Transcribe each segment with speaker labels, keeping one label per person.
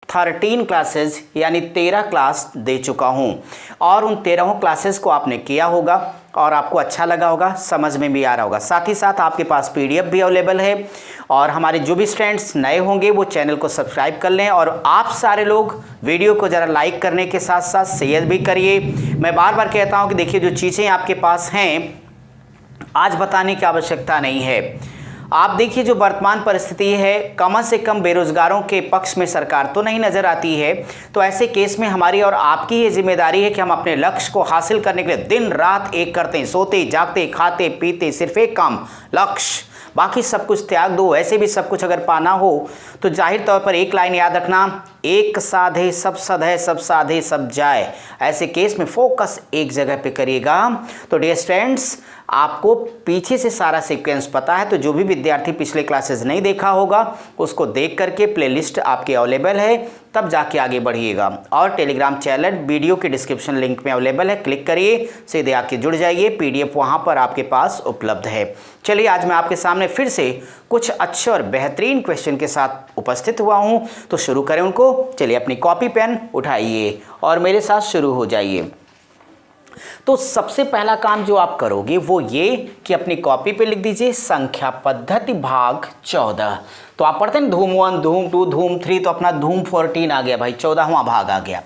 Speaker 1: 13 classes यानी 13 class दे चुका हूं और उन 13 क्लासेस को आपने किया होगा और आपको अच्छा लगा होगा, समझ में भी आ रहा होगा। साथ ही साथ आपके पास पीडीएफ भी अवेलेबल है और हमारे जो भी स्टूडेंट्स नए होंगे वो चैनल को सब्सक्राइब कर लें और आप सारे लोग वीडियो को ज़रा लाइक करने के साथ साथ शेयर भी करिए। मैं बार बार कहता हूं कि देखिए जो चीज़ें आपके पास हैं आज बताने की आवश्यकता नहीं है। आप देखिए जो वर्तमान परिस्थिति है कम से कम बेरोजगारों के पक्ष में सरकार तो नहीं नजर आती है, तो ऐसे केस में हमारी और आपकी ये जिम्मेदारी है कि हम अपने लक्ष्य को हासिल करने के लिए दिन रात एक करते हैं, सोते जागते खाते पीते सिर्फ एक काम लक्ष्य, बाकी सब कुछ त्याग दो। ऐसे भी सब कुछ अगर पाना हो तो जाहिर तौर पर एक लाइन याद रखना, एक साधे सब सधे सब साधे सब जाए। ऐसे केस में फोकस एक जगह पे करिएगा। तो डियर स्टूडेंट्स आपको पीछे से सारा सीक्वेंस पता है, तो जो भी विद्यार्थी पिछले क्लासेस नहीं देखा होगा उसको देख करके प्लेलिस्ट आपके अवेलेबल है, तब जाके आगे बढ़िएगा। और टेलीग्राम चैनल वीडियो के डिस्क्रिप्शन लिंक में अवेलेबल है, क्लिक करिए, सीधे आके जुड़ जाइए, पीडीएफ वहाँ पर आपके पास उपलब्ध है। चलिए आज मैं आपके सामने फिर से कुछ अच्छे और बेहतरीन क्वेश्चन के साथ उपस्थित हुआ हूँ, तो शुरू करें उनको। चलिए अपनी कॉपी पेन उठाइए और मेरे साथ शुरू हो जाइए। तो सबसे पहला काम जो आप करोगे वो ये कि अपनी कॉपी पे लिख दीजिए संख्या पद्धति भाग 14। तो आप पढ़ते हैं धूम 1 धूम 2 धूम 3, तो अपना धूम 14 आ गया भाई, 14वां भाग आ गया।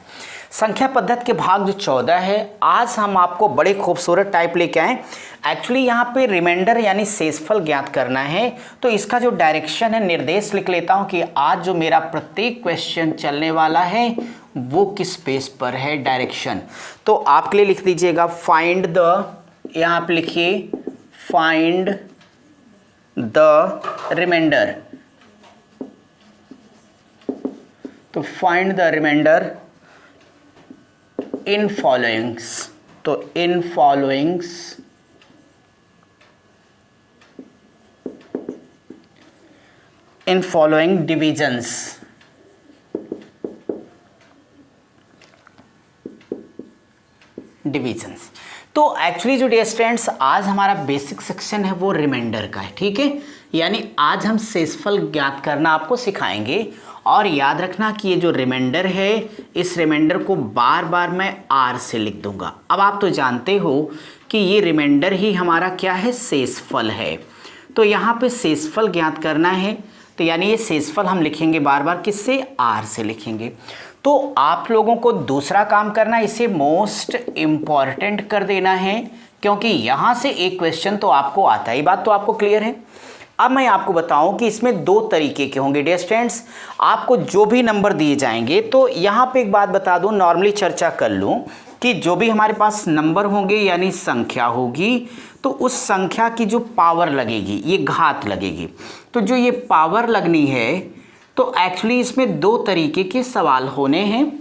Speaker 1: संख्या पद्धति के भाग जो 14 है, आज हम आपको बड़े खूबसूरत टाइप लेके आए। एक्चुअली यहाँ पे रिमाइंडर यानी शेषफल ज्ञात करना है, तो इसका जो डायरेक्शन है निर्देश लिख लेता हूँ कि आज जो मेरा प्रत्येक क्वेश्चन चलने वाला है वो किस पेज पर है, डायरेक्शन। तो आपके लिए लिख दीजिएगा फाइंड द, यहाँ पे लिखिए फाइंड द रिमाइंडर। तो find the reminder in followings, तो in followings in following divisions. Divisions तो एक्चुअली जो डियर स्टूडेंट्स आज हमारा बेसिक सेक्शन है वो रिमाइंडर का है, ठीक है। यानी आज हम शेषफल ज्ञात करना आपको सिखाएंगे और याद रखना कि ये जो रिमाइंडर है इस रिमाइंडर को बार बार मैं आर से लिख दूंगा। अब आप तो जानते हो कि ये रिमाइंडर ही हमारा क्या है, शेषफल है। तो यहाँ पे शेषफल ज्ञात करना है, तो यानी ये शेषफल हम लिखेंगे बार बार किससे, आर से लिखेंगे। तो आप लोगों को दूसरा काम करना, इसे मोस्ट इम्पॉर्टेंट कर देना है, क्योंकि यहाँ से एक क्वेश्चन तो आपको आता ही, बात तो आपको क्लियर है। अब मैं आपको बताऊं कि इसमें दो तरीके के होंगे डियर स्टूडेंट्स। आपको जो भी नंबर दिए जाएंगे, तो यहाँ पे एक बात बता दूं, नॉर्मली चर्चा कर लूं कि जो भी हमारे पास नंबर होंगे यानी संख्या होगी, तो उस संख्या की जो पावर लगेगी, ये घात लगेगी, तो जो ये पावर लगनी है, तो एक्चुअली इसमें दो तरीके के सवाल होने हैं।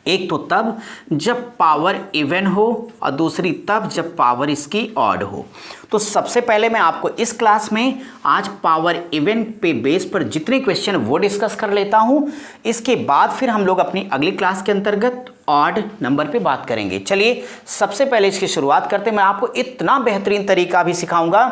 Speaker 1: एक तो तब जब पावर इवन हो और दूसरी तब जब पावर इसकी ऑड हो। तो सबसे पहले मैं आपको इस क्लास में आज पावर इवन पे बेस पर जितने क्वेश्चन वो डिस्कस कर लेता हूं, इसके बाद फिर हम लोग अपनी अगली क्लास के अंतर्गत ऑड नंबर पे बात करेंगे। चलिए सबसे पहले इसकी शुरुआत करते हैं। मैं आपको इतना बेहतरीन तरीका भी सिखाऊंगा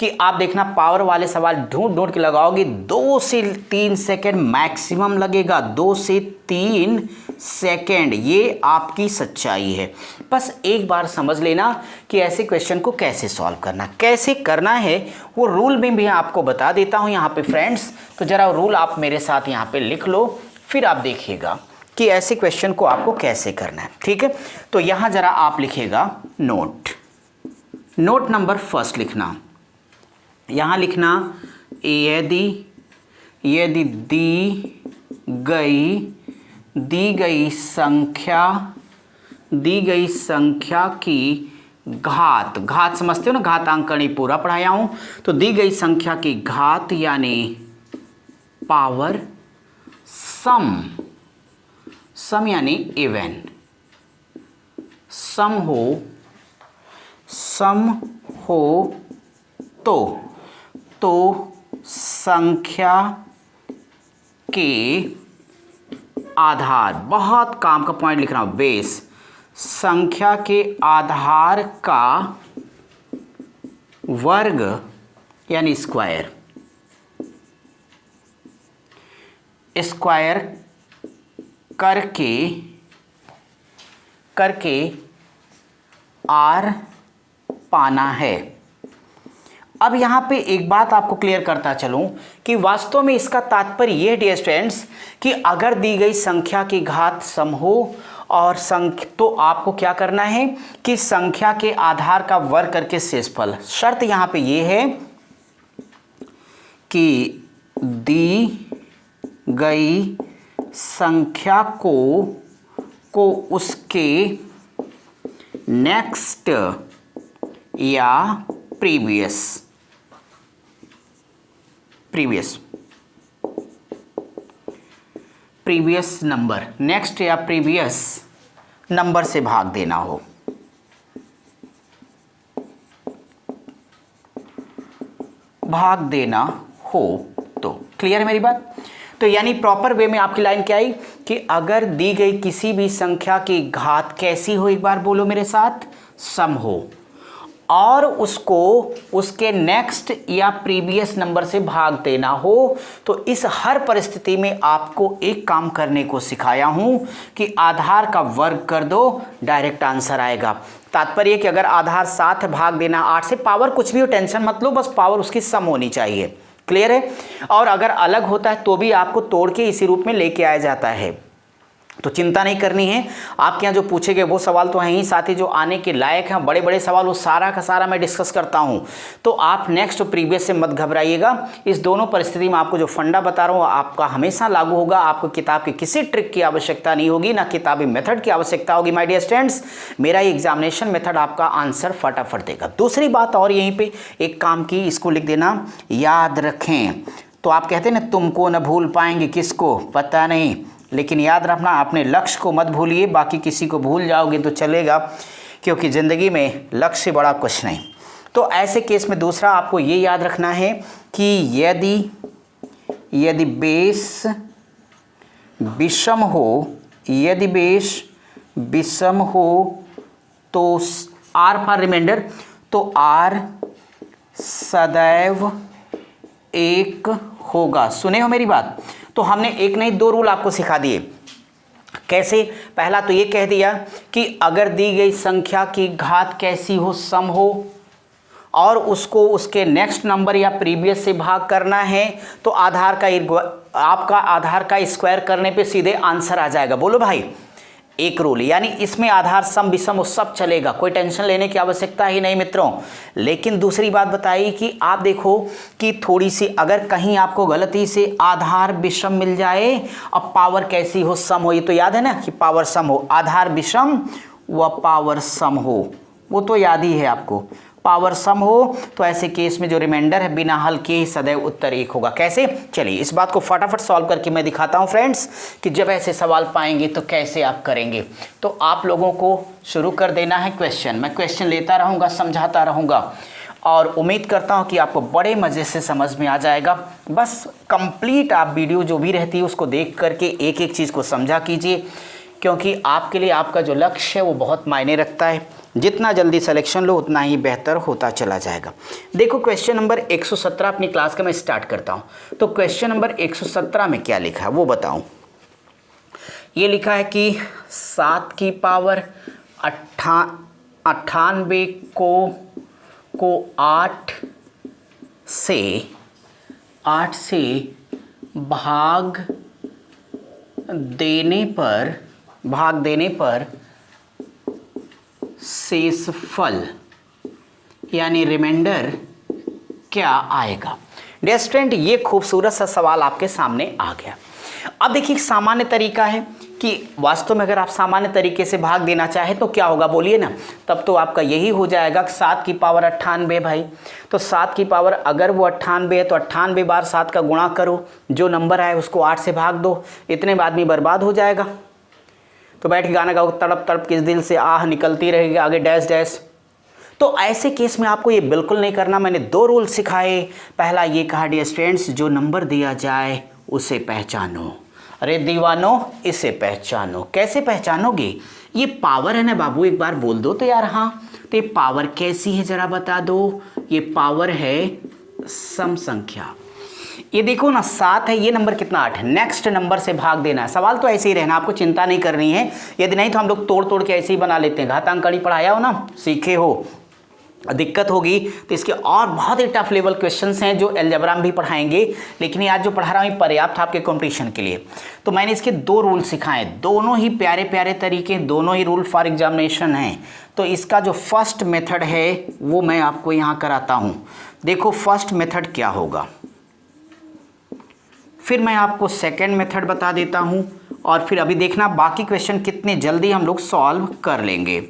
Speaker 1: कि आप देखना पावर वाले सवाल ढूंढ ढूंढ के लगाओगे, 2 से 3 सेकेंड मैक्सिमम लगेगा, 2 से 3 सेकेंड, ये आपकी सच्चाई है। बस एक बार समझ लेना कि ऐसे क्वेश्चन को कैसे सॉल्व करना, कैसे करना है, वो रूल में भी आपको बता देता हूं यहाँ पे फ्रेंड्स। तो जरा रूल आप मेरे साथ यहाँ पे लिख लो, फिर आप देखिएगा कि ऐसे क्वेश्चन को आपको कैसे करना है, ठीक है। तो यहाँ जरा आप लिखिएगा नोट, नोट नंबर फर्स्ट लिखना, यहाँ लिखना यदि दी गई संख्या की घात समझते हो ना, घातांकनी पूरा पढ़ाया हूं। तो दी गई संख्या की घात यानी पावर, सम यानी इवन, सम हो तो संख्या के आधार, बहुत काम का पॉइंट लिख रहा हूं, बेस, संख्या के आधार का वर्ग यानी स्क्वायर करके आर पाना है। अब यहाँ पे एक बात आपको क्लियर करता चलूं कि वास्तव में इसका तात्पर्य ये डियर स्टूडेंट्स कि अगर दी गई संख्या की घात सम हो और तो आपको क्या करना है कि संख्या के आधार का वर्ग करके शेषफल। शर्त यहाँ पे ये है कि दी गई संख्या को उसके नेक्स्ट या प्रीवियस नंबर, नेक्स्ट या प्रीवियस नंबर से भाग देना हो। तो क्लियर है मेरी बात। तो यानी प्रॉपर वे में आपकी लाइन क्या आई कि अगर दी गई किसी भी संख्या की घात कैसी हो, एक बार बोलो मेरे साथ, सम हो और उसको उसके नेक्स्ट या प्रीवियस नंबर से भाग देना हो, तो इस हर परिस्थिति में आपको एक काम करने को सिखाया हूं कि आधार का वर्ग कर दो, डायरेक्ट आंसर आएगा। तात्पर्य कि अगर आधार 7 भाग देना 8 से, पावर कुछ भी हो टेंशन मत लो, बस पावर उसकी सम होनी चाहिए। क्लियर है। और अगर अलग होता है तो भी आपको तोड़ के इसी रूप में लेके आया जाता है, तो चिंता नहीं करनी है। आपके यहाँ जो पूछे गए वो सवाल तो हैं ही, साथ ही जो आने के लायक हैं बड़े बड़े सवाल, वो सारा का सारा मैं डिस्कस करता हूँ। तो आप नेक्स्ट और प्रीवियस से मत घबराइएगा। इस दोनों परिस्थिति में आपको जो फंडा बता रहा हूँ आपका हमेशा लागू होगा। आपको किताब की किसी ट्रिक की आवश्यकता नहीं होगी, ना किताबी मेथड की आवश्यकता होगी। माय डियर स्टूडेंट्स, मेरा एग्जामिनेशन मेथड आपका आंसर फटाफट देगा। दूसरी बात और यहीं पर एक काम की, इसको लिख देना, याद रखें। तो आप कहते हैं ना, तुमको न भूल पाएंगे, किसको पता नहीं, लेकिन याद रखना अपने लक्ष्य को मत भूलिए। बाकी किसी को भूल जाओगे तो चलेगा, क्योंकि ज़िंदगी में लक्ष्य से बड़ा कुछ नहीं। तो ऐसे केस में दूसरा आपको ये याद रखना है कि यदि बेस विषम हो, तो आर फॉर रिमाइंडर, तो आर सदैव एक होगा। सुने हो मेरी बात। तो हमने एक नहीं 2 रूल आपको सिखा दिए। कैसे? पहला तो ये कह दिया कि अगर दी गई संख्या की घात कैसी हो, सम हो, और उसको उसके नेक्स्ट नंबर या प्रीवियस से भाग करना है, तो आपका आधार का स्क्वायर करने पे सीधे आंसर आ जाएगा। बोलो भाई, एक रूल। यानी इसमें आधार सम विषम वो सब चलेगा, कोई टेंशन लेने की आवश्यकता ही नहीं मित्रों। लेकिन दूसरी बात बताई कि आप देखो कि थोड़ी सी अगर कहीं आपको गलती से आधार विषम मिल जाए, अब पावर कैसी हो, सम हो। ये तो याद है ना कि पावर सम हो, आधार विषम व पावर सम हो, वो तो याद ही है आपको। पावर सम हो तो ऐसे केस में जो रिमाइंडर है बिना हल के ही सदैव उत्तर 1 होगा। कैसे? चलिए इस बात को फटाफट सॉल्व करके मैं दिखाता हूं फ्रेंड्स कि जब ऐसे सवाल पाएंगे तो कैसे आप करेंगे। तो आप लोगों को शुरू कर देना है क्वेश्चन। मैं क्वेश्चन लेता रहूँगा, समझाता रहूँगा, और उम्मीद करता हूँ कि आपको बड़े मज़े से समझ में आ जाएगा। बस कंप्लीट आप वीडियो जो भी रहती है उसको देख करके एक एक चीज़ को समझा कीजिए, क्योंकि आपके लिए आपका जो लक्ष्य है वो बहुत मायने रखता है। जितना जल्दी सिलेक्शन लो उतना ही बेहतर होता चला जाएगा। देखो क्वेश्चन नंबर 117 अपनी क्लास का मैं स्टार्ट करता हूँ। तो क्वेश्चन नंबर 117 में क्या लिखा है वो बताऊँ। ये लिखा है कि 7 की पावर 98 को 8 से भाग देने पर शेषफल यानी रिमाइंडर क्या आएगा। डियर स्टूडेंट, ये खूबसूरत सा सवाल आपके सामने आ गया। अब देखिए सामान्य तरीका है कि वास्तव में अगर आप सामान्य तरीके से भाग देना चाहें तो क्या होगा बोलिए ना। तब तो आपका यही हो जाएगा कि 7 की पावर 98 भाई, तो 7 की पावर अगर वो 98 है तो 98 बार 7 का गुणा करो, जो नंबर आए उसको 8 से भाग दो, इतने में आदमी बर्बाद हो जाएगा। तो बैठ के गाना गाओ, तड़प तड़प किस दिल से आह निकलती रहेगी, आगे डैश डैश। तो ऐसे केस में आपको ये बिल्कुल नहीं करना। मैंने 2 रूल सिखाए। पहला ये कहा डियर स्टूडेंट्स, जो नंबर दिया जाए उसे पहचानो। अरे दीवानो, इसे पहचानो। कैसे पहचानोगे? ये पावर है ना बाबू, एक बार बोल दो तो यार। हाँ, तो ये पावर कैसी है जरा बता दो। ये पावर है सम संख्या। ये देखो ना 7 है, ये नंबर कितना 8 है, नेक्स्ट नंबर से भाग देना है। सवाल तो ऐसे ही रहना, आपको चिंता नहीं करनी है। यदि नहीं तो हम लोग तोड़ तोड़ के ऐसे ही बना लेते हैं। घातांकनी पढ़ाया हो ना, सीखे हो, दिक्कत होगी तो इसके और बहुत ही टफ लेवल क्वेश्चंस हैं जो अलजेब्रा में भी पढ़ाएंगे, लेकिन ये आज जो पढ़ा रहा हूँ ये पर्याप्त आपके कंपटीशन के लिए। तो मैंने इसके 2 रूल सिखाए, दोनों ही प्यारे प्यारे तरीके, दोनों ही रूल फॉर एग्जामिनेशन हैं। तो इसका जो फर्स्ट मेथड है वो मैं आपको यहाँ कराता हूँ। देखो फर्स्ट मेथड क्या होगा, फिर मैं आपको सेकेंड मेथड बता देता हूँ, और फिर अभी देखना बाकी क्वेश्चन कितने जल्दी हम लोग सॉल्व कर लेंगे।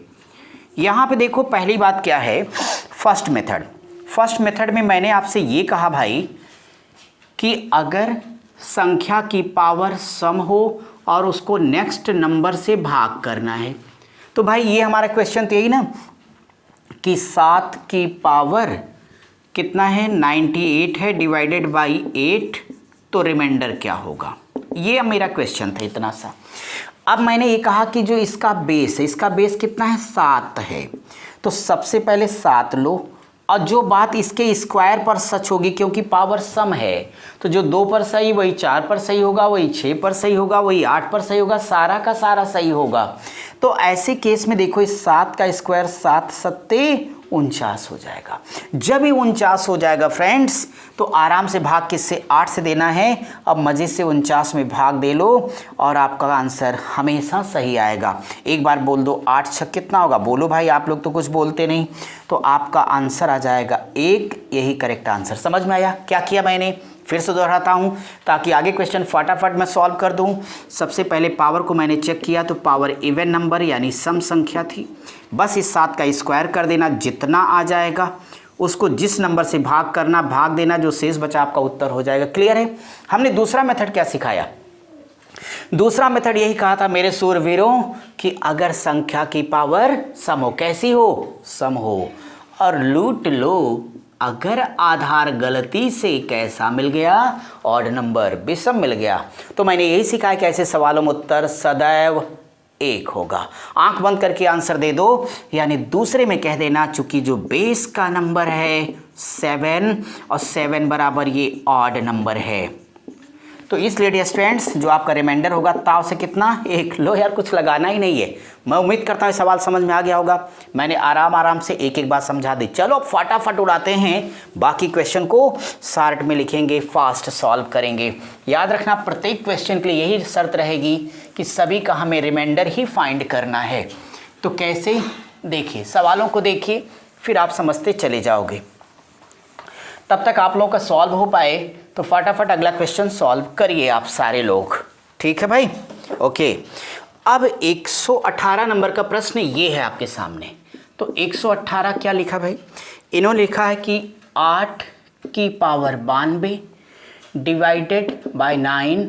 Speaker 1: यहाँ पे देखो पहली बात क्या है, फर्स्ट मेथड। फर्स्ट मेथड में मैंने आपसे ये कहा भाई कि अगर संख्या की पावर सम हो और उसको नेक्स्ट नंबर से भाग करना है, तो भाई ये हमारा क्वेश्चन तो यही ना कि 7 की पावर कितना है 98 है, डिवाइडेड बाई 8, तो रिमाइंडर क्या होगा। ये मेरा क्वेश्चन था इतना सा। अब मैंने ये कहा कि जो इसका बेस है, इसका बेस कितना है 7 है, तो सबसे पहले 7 लो, और जो बात इसके स्क्वायर पर सच होगी क्योंकि पावर सम है, तो जो 2 पर सही वही 4 पर सही होगा, वही 6 पर सही होगा, वही 8 पर सही होगा, सारा का सारा सही होगा। तो ऐसे केस में देखो इस 7 का स्क्वायर 7 सत्ते 49 हो जाएगा। जब ये 49 हो जाएगा फ्रेंड्स, तो आराम से भाग किससे 8 से देना है। अब मज़े से 49 में भाग दे लो और आपका आंसर हमेशा सही आएगा। एक बार बोल दो 8 छक कितना होगा, बोलो भाई, आप लोग तो कुछ बोलते नहीं। तो आपका आंसर आ जाएगा 1, यही करेक्ट आंसर। समझ में आया क्या किया मैंने? फिर से दोहराता हूँ ताकि आगे क्वेश्चन फटाफट मैं सॉल्व कर दूँ। सबसे पहले पावर को मैंने चेक किया तो पावर इवन नंबर यानी सम संख्या थी। बस इस 7 का स्क्वायर कर देना, जितना आ जाएगा उसको जिस नंबर से भाग करना, भाग देना, जो शेष बचा आपका उत्तर हो जाएगा। क्लियर है? हमने दूसरा मेथड क्या सिखाया? दूसरा मेथड यही कहा था मेरे सूरवीरों कि अगर संख्या की पावर सम हो, कैसी हो? सम हो, और लूट लो अगर आधार गलती से कैसा मिल गया, ऑड नंबर, विषम मिल गया। तो मैंने यही सिखाया कि ऐसे सवालों में उत्तर सदैव 1 होगा। आंख बंद करके आंसर दे दो, यानी दूसरे में कह देना चूंकि जो बेस का नंबर है 7 और 7 बराबर ये ऑड नंबर है, तो इसलिए डियर स्टूडेंट्स जो आपका रिमाइंडर होगा ताव से कितना 1। लो यार, कुछ लगाना ही नहीं है। मैं उम्मीद करता हूँ सवाल समझ में आ गया होगा। मैंने आराम से एक एक बात समझा दी। चलो फटाफट उड़ाते हैं, बाकी क्वेश्चन को शार्ट में लिखेंगे, फास्ट सॉल्व करेंगे। याद रखना प्रत्येक क्वेश्चन के लिए यही शर्त रहेगी कि सभी का हमें रिमाइंडर ही फाइंड करना है। तो कैसे? देखिए सवालों को देखिए, फिर आप समझते चले जाओगे। तब तक आप लोगों का सॉल्व हो पाए तो फटाफट अगला क्वेश्चन सॉल्व करिए आप सारे लोग। ठीक है भाई? ओके। अब 118 नंबर का प्रश्न ये है आपके सामने। तो 118 क्या लिखा भाई? इन्होंने लिखा है कि 8 की पावर 92 डिवाइडेड बाय 9,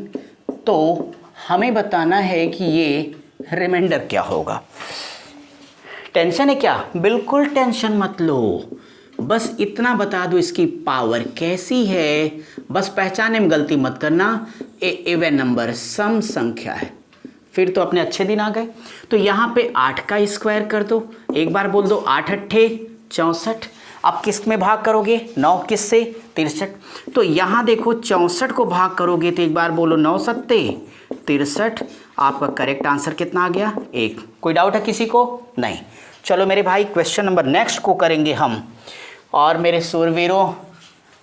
Speaker 1: तो हमें बताना है कि ये रिमाइंडर क्या होगा। टेंशन है क्या? बिल्कुल टेंशन मत लो, बस इतना बता दो इसकी पावर कैसी है, बस पहचाने में गलती मत करना। इवन नंबर, सम संख्या है। फिर तो अपने अच्छे दिन आ गए। तो यहाँ पे 8 का स्क्वायर कर दो, एक बार बोल दो 8 अट्ठे 64। अब किस में भाग करोगे? 9 किस से? 63। तो यहाँ देखो 64 को भाग करोगे तो एक बार बोलो 9 सत्ते 63। आपका करेक्ट आंसर कितना आ गया? 1। कोई डाउट है किसी को? नहीं। चलो मेरे भाई क्वेश्चन नंबर नेक्स्ट को करेंगे हम। और मेरे सूरवीरों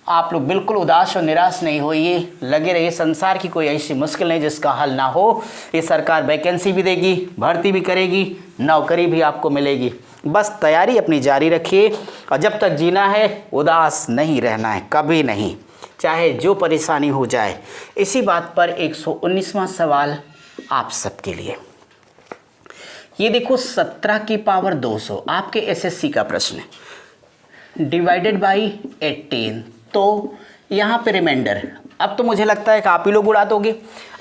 Speaker 1: आप लोग बिल्कुल उदास और निराश नहीं होइए, लगे रहिए। संसार की कोई ऐसी मुश्किल नहीं जिसका हल ना हो। ये सरकार वैकेंसी भी देगी, भर्ती भी करेगी, नौकरी भी आपको मिलेगी। बस तैयारी अपनी जारी रखिए, और जब तक जीना है उदास नहीं रहना है, कभी नहीं, चाहे जो परेशानी हो जाए। इसी बात पर 119वां सवाल आप सबके लिए। ये देखो 17 की पावर 200 आपके एसएससी का प्रश्न है, डिवाइडेड बाई 18। तो यहाँ पे रिमाइंडर। अब तो मुझे लगता है कि आप ही लोग उड़ा दोगे।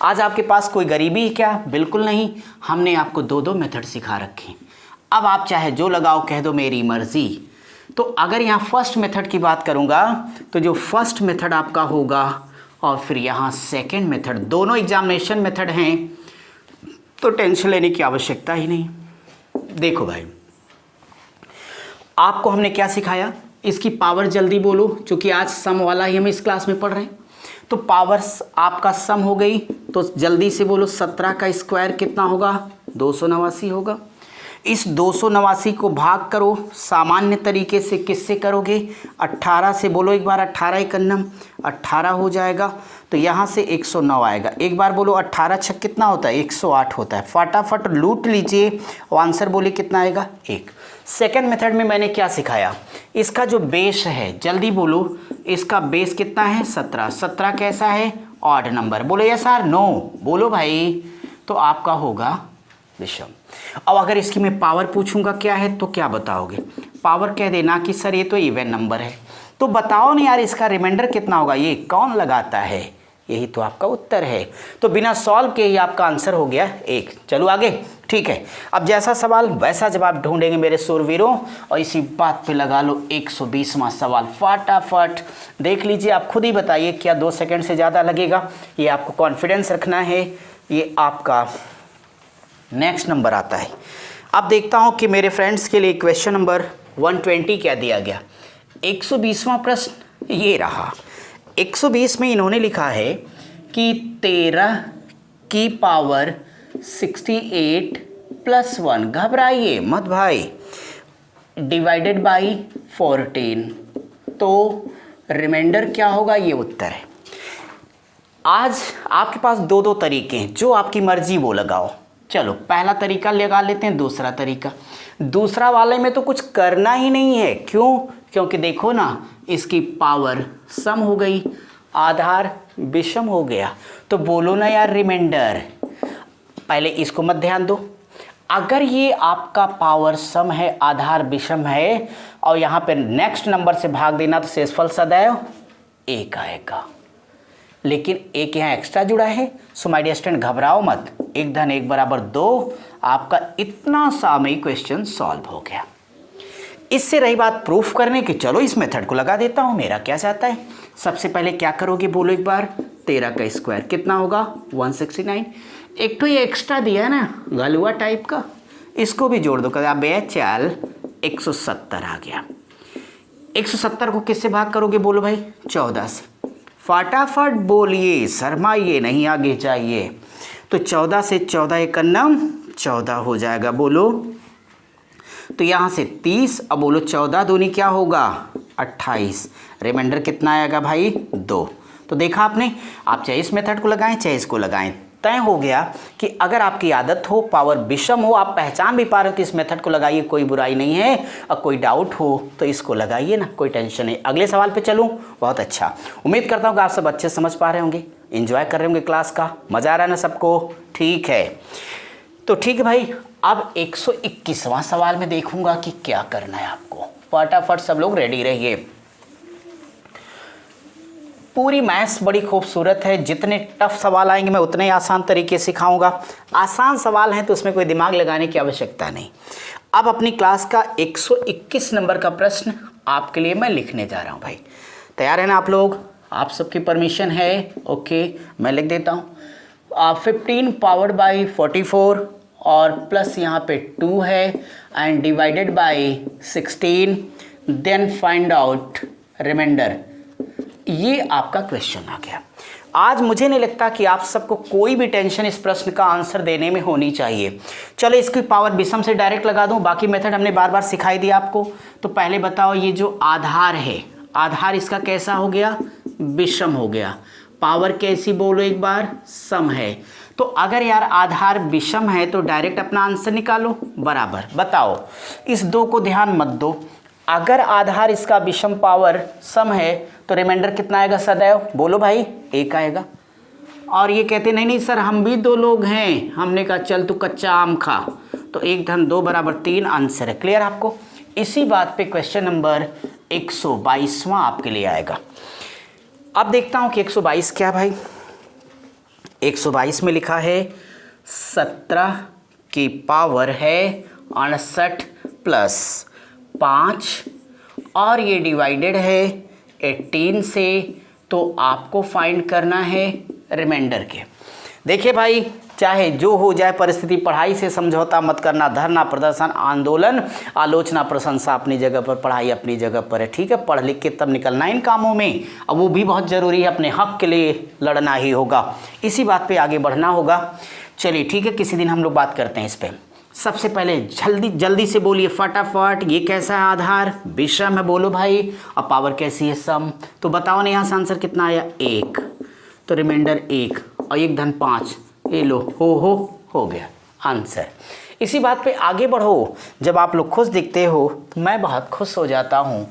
Speaker 1: आज आपके पास कोई गरीबी है क्या? बिल्कुल नहीं। हमने आपको 2 मेथड सिखा रखे। अब आप चाहे जो लगाओ, कह दो मेरी मर्जी। तो अगर यहाँ फर्स्ट मेथड की बात करूँगा तो जो फर्स्ट मेथड आपका होगा और फिर यहाँ सेकेंड मेथड, दोनों एग्जामिनेशन मेथड हैं, तो टेंशन लेने की आवश्यकता ही नहीं। देखो भाई, आपको हमने क्या सिखाया? इसकी पावर जल्दी बोलो, क्योंकि आज सम वाला ही हम इस क्लास में पढ़ रहे हैं। तो पावर्स आपका सम हो गई, तो जल्दी से बोलो 17 का स्क्वायर कितना होगा, 289 होगा। इस 289 को भाग करो सामान्य तरीके से, किससे करोगे, 18 से, बोलो एक बार 18 एकन्नम 18 हो जाएगा, तो यहाँ से 109 आएगा। एक बार बोलो 18 छक कितना होता है, 108 होता है। फटाफट लूट लीजिए और आंसर बोले कितना आएगा, 1। सेकेंड मेथड में मैंने क्या सिखाया, इसका जो बेस है, जल्दी बोलो, इसका बेस कितना है, 17। 17 कैसा है, ऑड नंबर, बोलो यस आर नो, बोलो भाई, तो आपका होगा विषम। अब अगर इसकी मैं पावर पूछूंगा क्या है, तो क्या बताओगे, पावर कह देना कि सर ये तो इवन नंबर है, तो बताओ ना यार इसका रिमाइंडर कितना होगा, ये कौन लगाता है, यही तो आपका उत्तर है। तो बिना सॉल्व के ही आपका आंसर हो गया 1। चलो आगे, ठीक है। अब जैसा सवाल वैसा जवाब ढूंढेंगे मेरे सूरवीरों, और इसी बात पे लगा लो 120वां सवाल। फटाफट देख लीजिए, आप खुद ही बताइए क्या 2 सेकंड से ज़्यादा लगेगा, ये आपको कॉन्फिडेंस रखना है। ये आपका नेक्स्ट नंबर आता है। अब देखता हूँ कि मेरे फ्रेंड्स के लिए क्वेश्चन नंबर 120 क्या दिया गया। 120वां प्रश्न ये रहा। 120 में इन्होंने लिखा है कि 13 की पावर 68 प्लस 1, घबराइए मत भाई, डिवाइडेड बाई 14, तो रिमाइंडर क्या होगा, ये उत्तर है। आज आपके पास दो तरीके हैं, जो आपकी मर्जी वो लगाओ। चलो पहला तरीका लगा लेते हैं, दूसरा तरीका। दूसरा वाले में तो कुछ करना ही नहीं है, क्यों, क्योंकि देखो ना, इसकी पावर सम हो गई, आधार विषम हो गया, तो बोलो ना यार रिमाइंडर। पहले इसको मत ध्यान दो, अगर ये आपका पावर सम है, आधार विषम है, और यहाँ पे नेक्स्ट नंबर से भाग देना, तो शेषफल सदैव 1 आएगा। लेकिन एक यहाँ एक्स्ट्रा जुड़ा है, सो माय डियर स्टूडेंट घबराओ मत, 1 धन 1 बराबर 2, आपका इतना सा में क्वेश्चन सॉल्व हो गया। इससे रही बात प्रूफ करने की, चलो इस मेथड को लगा देता हूँ, मेरा क्या चाहता है। सबसे पहले क्या करोगे, बोलो एक बार, 13 का स्क्वायर कितना होगा, 169। एक तो ये एक्स्ट्रा दिया है ना गलुआ टाइप का, इसको भी जोड़ दो, अब चल 170 आ गया। 170 को किससे भाग करोगे, बोलो भाई 14 से। फटाफट बोलिए, शर्माइए नहीं, आगे जाइए। तो 14 से 14 एकन्नम 14 हो जाएगा, बोलो। तो यहाँ से 30, अब बोलो 14 दूनी क्या होगा, 28। रिमाइंडर कितना आएगा भाई, 2। तो देखा आपने, आप चाहे इस मेथड को लगाएं चाहे इसको लगाएं, तय हो गया कि अगर आपकी आदत हो, पावर विषम हो, आप पहचान भी पा रहे हो कि इस मेथड को लगाइए, कोई बुराई नहीं है। और कोई डाउट हो तो इसको लगाइए ना, कोई टेंशन नहीं। अगले सवाल पे चलूँ, बहुत अच्छा। उम्मीद करता हूँ कि आप सब अच्छे समझ पा रहे होंगे, एंजॉय कर रहे होंगे क्लास का, मज़ा आ रहा है ना सबको, ठीक है। तो ठीक है भाई, अब 121वां सवाल में देखूंगा कि क्या करना है आपको। फटाफट सब लोग रेडी रहिए। पूरी मैथ्स बड़ी खूबसूरत है, जितने टफ सवाल आएंगे मैं उतने आसान तरीके सिखाऊंगा। आसान सवाल हैं तो उसमें कोई दिमाग लगाने की आवश्यकता नहीं। अब अपनी क्लास का 121 नंबर का प्रश्न आपके लिए मैं लिखने जा रहा हूं भाई। तैयार है ना आप लोग, आप सबकी परमिशन है, ओके। मैं लिख देता हूँ 15 पावर्ड बाई 44 और प्लस यहाँ पे 2 है and divided by 16, then find out remainder. ये आपका क्वेश्चन आ गया। आज मुझे नहीं लगता कि आप सबको कोई भी टेंशन इस प्रश्न का आंसर देने में होनी चाहिए। चलो इसकी पावर विषम से डायरेक्ट लगा दूं, बाकी मेथड हमने बार बार सिखाई दिया आपको। तो पहले बताओ, ये जो आधार है, आधार इसका कैसा हो गया, विषम हो गया। पावर कैसी बोलो एक बार, सम है। तो अगर यार आधार विषम है तो डायरेक्ट अपना आंसर निकालो, बराबर। बताओ, इस 2 को ध्यान मत दो। अगर आधार इसका विषम पावर सम है तो रिमाइंडर कितना आएगा सदैव, बोलो भाई 1 आएगा। और ये कहते नहीं सर हम भी 2 लोग हैं, हमने कहा चल तू कच्चा आम खा, तो 1 धन 2 बराबर 3 आंसर है। क्लियर आपको? इसी बात पे क्वेश्चन नंबर 122वां आपके लिए आएगा। अब देखता हूं कि 122 क्या भाई। 122 में लिखा है 17 की पावर है 68 प्लस 5 और ये डिवाइडेड है 18 से, तो आपको फाइंड करना है रिमाइंडर के। देखिए भाई, चाहे जो हो जाए परिस्थिति, पढ़ाई से समझौता मत करना। धरना, प्रदर्शन, आंदोलन, आलोचना, प्रशंसा अपनी जगह पर, पढ़ाई अपनी जगह पर है। ठीक है, पढ़ लिख के तब निकलना इन कामों में। अब वो भी बहुत ज़रूरी है, अपने हक के लिए लड़ना ही होगा, इसी बात पे आगे बढ़ना होगा। चलिए ठीक है, किसी दिन हम लोग बात करते हैं इस पर। सबसे पहले जल्दी से बोलिए फटाफट, ये कैसा है आधार? विषम है, बोलो भाई। और पावर कैसी है? सम। तो बताओ ना यहाँ से आंसर कितना आया? 1, तो रिमाइंडर 1 और 1 धन 5, ये लो हो गया आंसर। इसी बात पे आगे बढ़ो। जब आप लोग खुश दिखते हो तो मैं बहुत खुश हो जाता हूँ,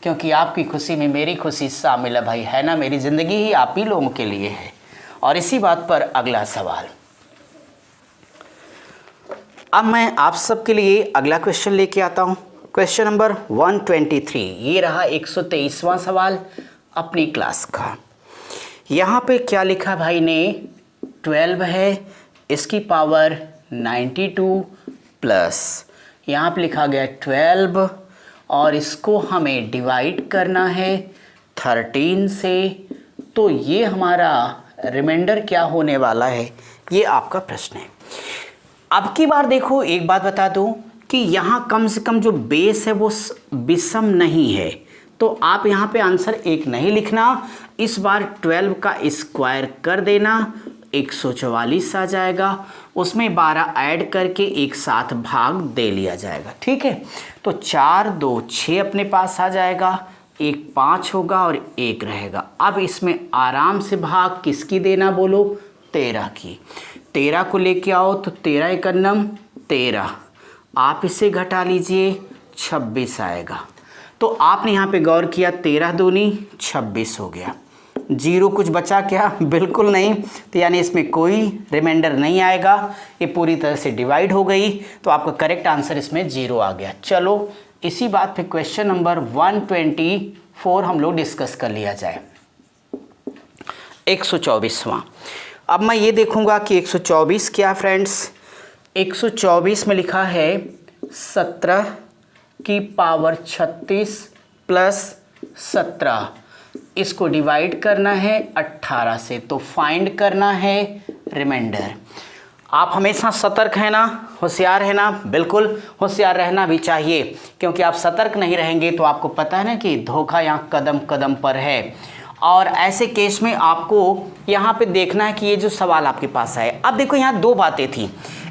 Speaker 1: क्योंकि आपकी खुशी में मेरी खुशी शामिल है भाई, है ना। मेरी ज़िंदगी ही आप ही लोगों के लिए है। और इसी बात पर अगला सवाल, अब मैं आप सबके लिए अगला क्वेश्चन लेके आता हूँ। क्वेश्चन नंबर 123, ये रहा 123वां सवाल अपनी क्लास का। यहाँ पे क्या लिखा भाई ने? 12 है, इसकी पावर 92 प्लस यहाँ पे लिखा गया 12, और इसको हमें डिवाइड करना है 13 से। तो ये हमारा रिमाइंडर क्या होने वाला है, ये आपका प्रश्न है। अब की बार देखो, एक बात बता दूं कि यहाँ कम से कम जो बेस है वो विषम नहीं है, तो आप यहाँ पे आंसर 1 नहीं लिखना। इस बार 12 का स्क्वायर कर देना, 144 आ जाएगा, उसमें 12 ऐड करके एक साथ भाग दे लिया जाएगा। ठीक है, तो 4 2 6 अपने पास आ जाएगा, 1 5 होगा और 1 रहेगा। अब इसमें आराम से भाग किसकी देना बोलो? 13 की। 13 को लेके आओ, तो 13 एकन्नम 13, आप इसे घटा लीजिए, 26 आएगा। तो आपने यहाँ पे गौर किया, 13 दूनी 26 हो गया। 0 कुछ बचा क्या? बिल्कुल नहीं। तो यानी इसमें कोई रिमाइंडर नहीं आएगा, ये पूरी तरह से डिवाइड हो गई। तो आपका करेक्ट आंसर इसमें 0 आ गया। चलो इसी बात पे क्वेश्चन नंबर 124 हम लोग डिस्कस कर लिया जाए। 124वां। अब मैं ये देखूंगा कि 124 क्या फ्रेंड्स? 124 में लिखा है 17 की पावर 36 प्लस 17, इसको डिवाइड करना है 18 से, तो फाइंड करना है रिमाइंडर। आप हमेशा सतर्क हैं ना, होशियार है ना? बिल्कुल होशियार रहना भी चाहिए, क्योंकि आप सतर्क नहीं रहेंगे तो आपको पता है ना कि धोखा यहाँ कदम कदम पर है। और ऐसे केस में आपको यहाँ पे देखना है कि ये जो सवाल आपके पास है, अब देखो यहाँ 2 बातें थी।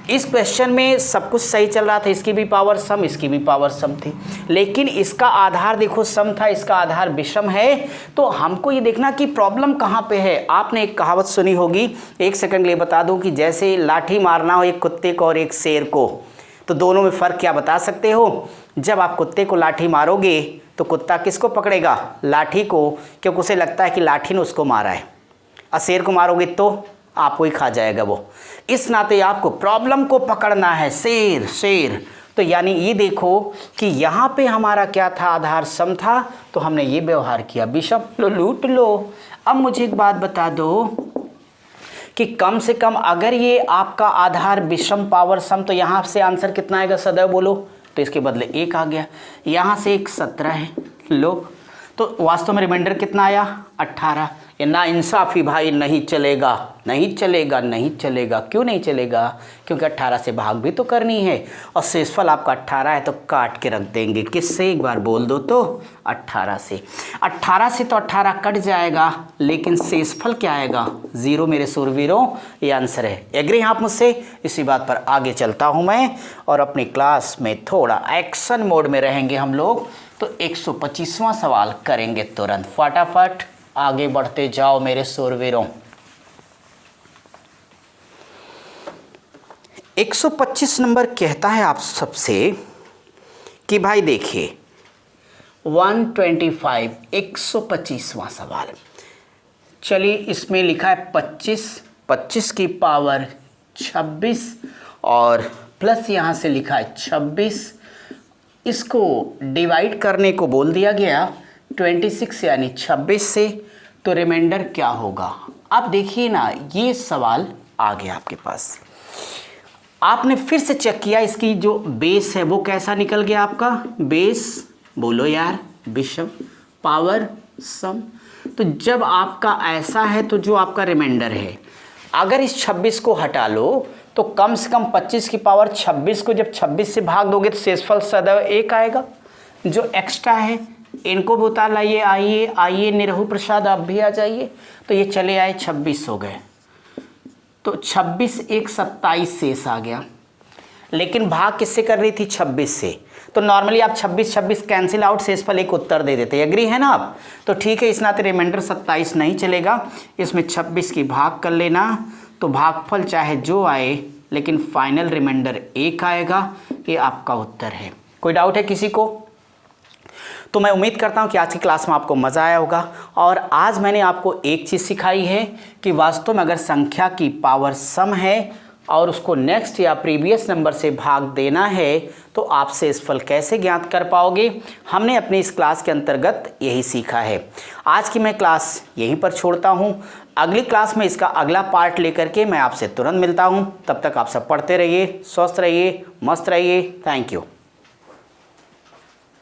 Speaker 1: इस क्वेश्चन में सब कुछ सही चल रहा था, इसकी भी पावर सम, इसकी भी पावर सम थी, लेकिन इसका आधार देखो सम था, इसका आधार विषम है। तो हमको ये देखना कि प्रॉब्लम कहाँ पे है। आपने एक कहावत सुनी होगी, 1 सेकंड लिए बता दूं, कि जैसे लाठी मारना हो एक कुत्ते को और एक शेर को, तो दोनों में फ़र्क क्या बता सकते हो? जब आप कुत्ते को लाठी मारोगे तो कुत्ता किसको पकड़ेगा? लाठी को, क्योंकि उसे लगता है कि लाठी ने उसको मारा है। और शेर को मारोगे तो आपको ही खा जाएगा वो। इस नाते आपको प्रॉब्लम को पकड़ना है, शेर। तो यानी ये देखो कि यहाँ पे हमारा क्या था? आधार सम था, तो हमने ये व्यवहार किया, विषम। लो लूट लो। अब मुझे एक बात बता दो कि कम से कम अगर ये आपका आधार विषम पावर सम, तो यहाँ से आंसर कितना आएगा सदैव बोलो? तो इसके बदले 1 आ गया, यहाँ से एक 17 है, लो। तो वास्तव में रिमाइंडर कितना आया? 18। ये ना इंसाफी भाई नहीं चलेगा, नहीं चलेगा। क्यों नहीं चलेगा? क्योंकि 18 से भाग भी तो करनी है, और शेषफल आपका 18 है, तो काट के रख देंगे। किससे? एक बार बोल दो तो 18 से। 18 से तो 18 कट जाएगा, लेकिन शेषफल क्या आएगा? 0 मेरे सूरवीरों, ये आंसर है। एग्री हैं आप मुझसे? इसी बात पर आगे चलता हूँ मैं, और अपनी क्लास में थोड़ा एक्शन मोड में रहेंगे हम लोग। तो 125वां सवाल करेंगे तुरंत, फटाफट आगे बढ़ते जाओ मेरे सूरवीरों। 125 नंबर कहता है आप सबसे कि भाई देखिए 125, 125वां सवाल। चलिए इसमें लिखा है 25 की पावर 26 और प्लस यहाँ से लिखा है 26, इसको डिवाइड करने को बोल दिया गया 26 यानी 26 से। तो रिमाइंडर क्या होगा? अब देखिए ना, ये सवाल आ गया आपके पास। आपने फिर से चेक किया, इसकी जो बेस है वो कैसा निकल गया आपका? बेस बोलो यार, विषम, पावर सम। तो जब आपका ऐसा है तो जो आपका रिमाइंडर है, अगर इस 26 को हटा लो तो कम से कम 25 की पावर 26 को जब 26 से भाग दोगे तो शेषफल सदैव 1 आएगा। जो एक्स्ट्रा है इनको भी उतार लाइए। आइए आइए निरहु प्रसाद, आप भी आ जाइए। तो ये चले आए 26 हो गए, तो 26 एक 27 शेष आ गया। लेकिन भाग किससे कर रही थी? 26 से। तो नॉर्मली आप 26 कैंसिल आउट, शेषफल एक उत्तर दे देते। एग्री है ना आप? तो ठीक है, इस नाते रिमाइंडर 27 नहीं चलेगा, इसमें 26 की भाग कर लेना। तो भागफल चाहे जो आए लेकिन फाइनल रिमाइंडर 1 आएगा। ये आपका उत्तर है। कोई डाउट है किसी को? तो मैं उम्मीद करता हूँ कि आज की क्लास में आपको मज़ा आया होगा। और आज मैंने आपको एक चीज़ सिखाई है कि वास्तव में अगर संख्या की पावर सम है और उसको नेक्स्ट या प्रीवियस नंबर से भाग देना है तो आप शेषफल कैसे ज्ञात कर पाओगे। हमने अपनी इस क्लास के अंतर्गत यही सीखा है। आज की मैं क्लास यहीं पर छोड़ता हूँ। अगली क्लास में इसका अगला पार्ट लेकर के मैं आपसे तुरंत मिलता हूँ। तब तक आप सब पढ़ते रहिए, स्वस्थ रहिए, मस्त रहिए। Thank you.